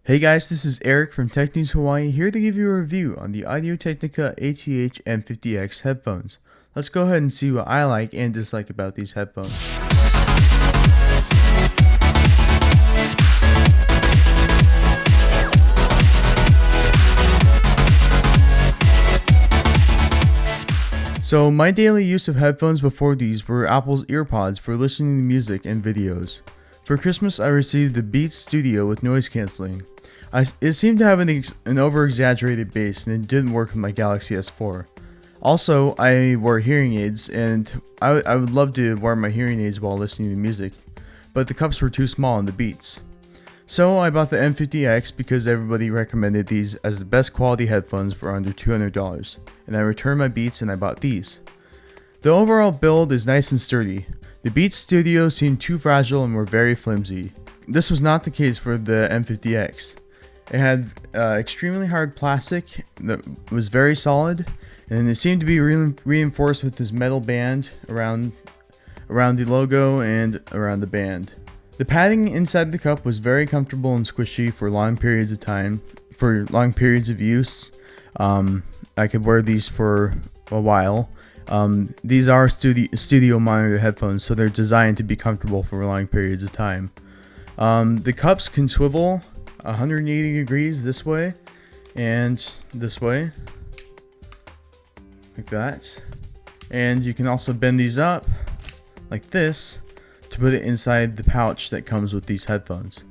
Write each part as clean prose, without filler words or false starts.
Hey guys, this is Eric from Tech News Hawaii here to give you a review on the Audio-Technica ATH-M50x headphones. Let's go ahead and see what I like and dislike about these headphones. So my daily use of headphones before these were Apple's EarPods for listening to music and videos. For Christmas, I received the Beats Studio with noise cancelling. It seemed to have an over-exaggerated bass, and it didn't work with my Galaxy S4. Also, I wore hearing aids, and I would love to wear my hearing aids while listening to music, but the cups were too small in the Beats. So I bought the M50X because everybody recommended these as the best quality headphones for under $200, and I returned my Beats and I bought these. The overall build is nice and sturdy. The Beats Studio seemed too fragile and were very flimsy. This was not the case for the M50X. It had extremely hard plastic that was very solid, and it seemed to be reinforced with this metal band around the logo and around the band. The padding inside the cup was very comfortable and squishy for long periods of time, for long periods of use. I could wear these for a while. These are studio monitor headphones, so they're designed to be comfortable for long periods of time. The cups can swivel 180 degrees this way and this way, like that. And you can also bend these up like this to put it inside the pouch that comes with these headphones.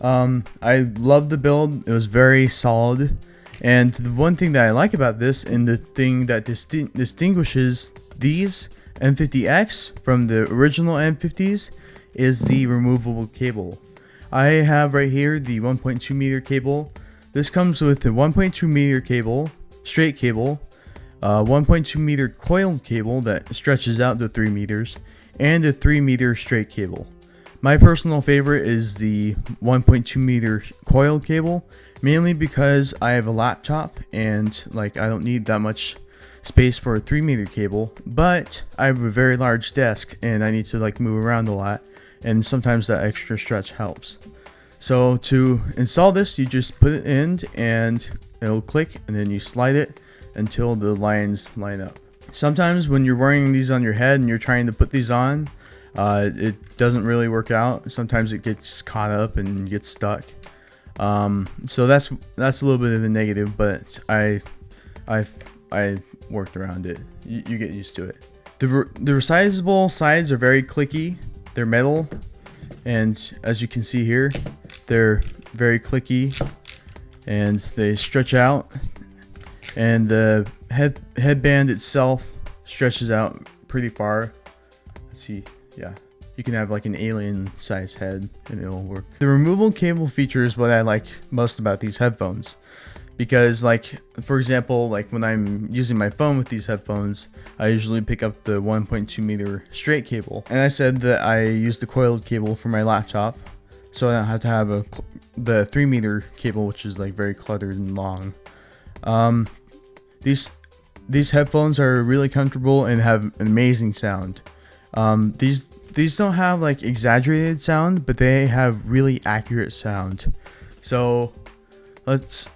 I love the build. It was very solid. And the one thing that I like about this, and the thing that distinguishes these M50X from the original M50s, is the removable cable. I have right here the 1.2 meter cable. This comes with the 1.2 meter cable, straight cable, 1.2 meter coiled cable that stretches out to 3 meters, and a 3 meter straight cable. My personal favorite is the 1.2 meter coiled cable, mainly because I have a laptop and I don't need that much space for a 3 meter cable, but I have a very large desk and I need to move around a lot, and sometimes that extra stretch helps. So to install this, you just put it in and it'll click, and then you slide it until the lines line up. Sometimes when you're wearing these on your head and you're trying to put these on, it doesn't really work out. Sometimes it gets caught up and gets stuck. So that's a little bit of a negative, but I worked around it. You get used to it. The resizable sides are very clicky. They're metal, and as you can see here, they're very clicky, and they stretch out. And the headband itself stretches out pretty far. Let's see. Yeah, you can have an alien size head and it'll work. The removable cable feature is what I like most about these headphones, because for example, when I'm using my phone with these headphones, I usually pick up the 1.2 meter straight cable, and I said that I use the coiled cable for my laptop, so I don't have to have the 3 meter cable, which is very cluttered and long. These headphones are really comfortable and have an amazing sound. These don't have exaggerated sound, but they have really accurate sound. So as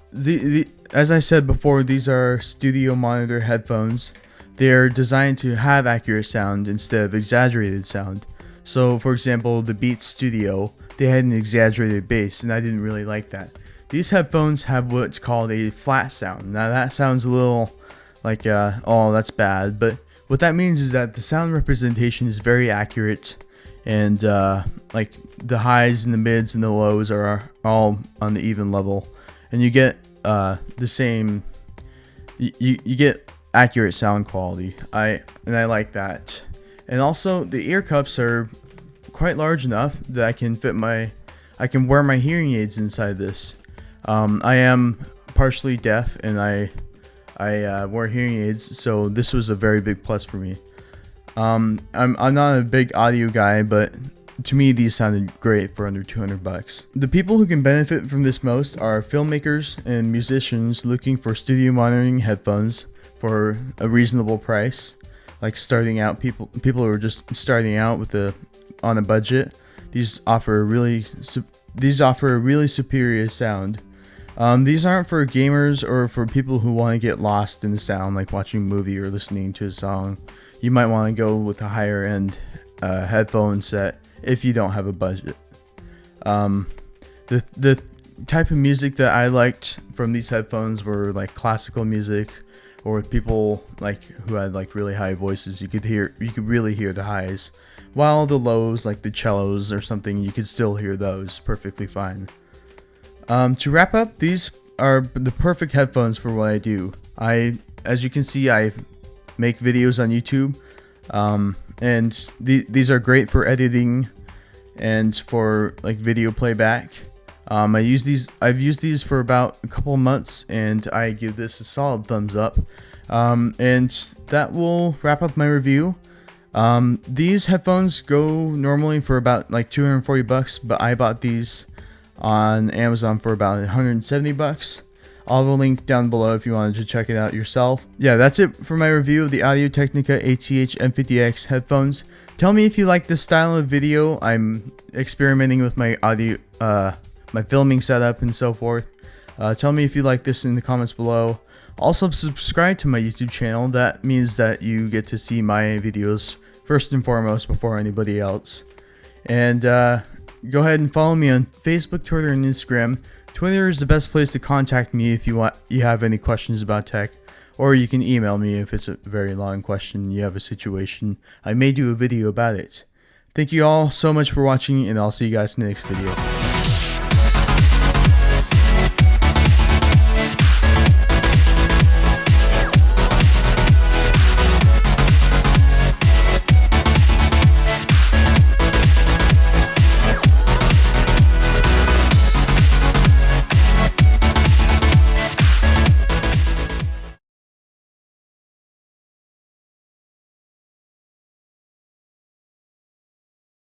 I said before, these are studio monitor headphones. They're designed to have accurate sound instead of exaggerated sound. So for example, the Beats Studio, they had an exaggerated bass, and I didn't really like that. These headphones have what's called a flat sound. Now that sounds a little oh, that's bad, but what that means is that the sound representation is very accurate, and the highs and the mids and the lows are all on the even level, and you get the same. You get accurate sound quality. I like that, and also the ear cups are quite large enough that I can wear my hearing aids inside this. I am partially deaf, and I wear hearing aids, so this was a very big plus for me. I'm not a big audio guy, but to me these sounded great for under $200. The people who can benefit from this most are filmmakers and musicians looking for studio monitoring headphones for a reasonable price. Starting out, people who are just starting out on a budget. These offer a really these offer a really superior sound. These aren't for gamers or for people who want to get lost in the sound, like watching a movie or listening to a song. You might want to go with a higher end headphone set if you don't have a budget. The type of music that I liked from these headphones were like classical music, or with people like who had like really high voices. You could really hear the highs, while the lows, like the cellos or something, you could still hear those perfectly fine. To wrap up, these are the perfect headphones for what I do. As you can see, I make videos on YouTube, and these are great for editing and for like video playback. I've used these for about a couple months, and I give this a solid thumbs up. And that will wrap up my review. These headphones go normally for about like $240, but I bought these on Amazon for about $170. I'll have a link down below if you wanted to check it out yourself. Yeah, that's it for my review of the Audio-Technica ATH-M50x headphones. Tell me if you like this style of video. I'm experimenting with my audio, my filming setup and so forth. Tell me if you like this in the comments below. Also, subscribe to my YouTube channel. That means that you get to see my videos first and foremost before anybody else. And go ahead and follow me on Facebook, Twitter, and Instagram. Twitter is the best place to contact me if you have any questions about tech, or you can email me if it's a very long question, you have a situation. I may do a video about it. Thank you all so much for watching, and I'll see you guys in the next video.